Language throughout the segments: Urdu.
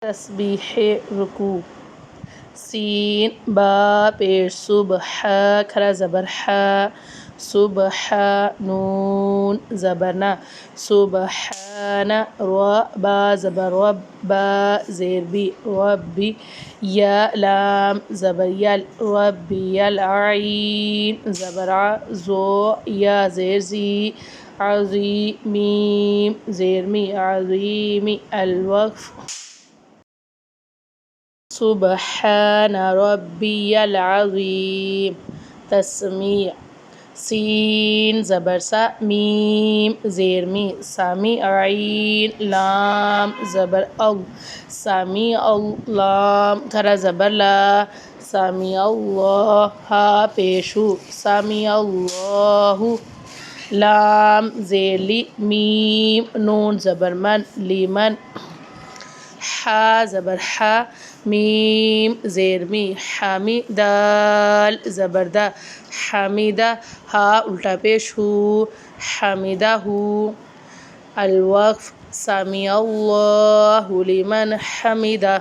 تسبیح رکوع سین با پیش صبح کھڑا زبر صبح نون زبر نا سبحان با زبر با زیر بی ربی یا لام زبر یل ربی العین زبر زو یا زیر زی عظیم میم زیر می عظیمی الوقف سبحان ربی العظیم تسمیع سین زبر سا میم زیر می سمیع عین لام زبر سمیع لام کھڑا زبر لا سمیع اللہ پیشو سمیع اللہ لام زیر لی میم نون زبر من لیمن زبر میم زیر می حمیدال زبر دا حمیدہ الٹا پیش ہو حمیدہ الوقف سمیع اللہ لمن حمیدہ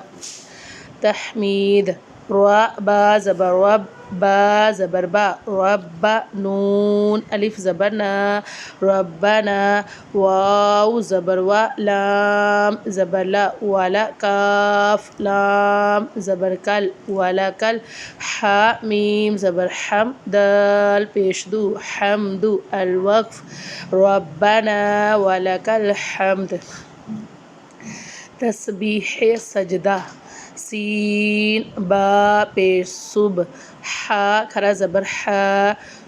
تحمید با زبر با زبر با رب نون الف زبر نا ربنا واو زبر و لام زبر لا ولا کاف لام زبر کل ولا کل میم زبر حم دال پیش دو حمد الوقف ربنا ولک الحمد تسبیح سجدہ سین با پیش صبح کھڑا زبر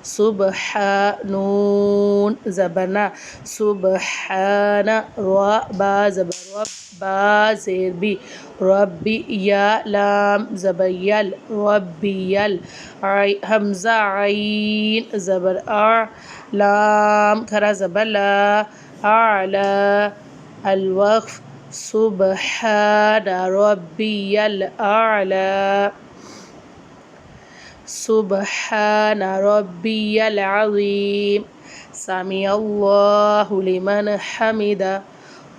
صبح نون زبر نا سبحان با زبر با زیر بی ربی یا لام زبر یل ربی یل حمزہ عین زبر لام کھڑا زبر لا اعلی الوقف سبحان ربی الاعلی سبحان ربی العظیم سمیع اللہ لمن حمدہ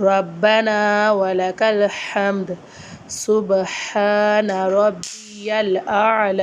ربنا ولک الحمد سبحان ربی الاعلی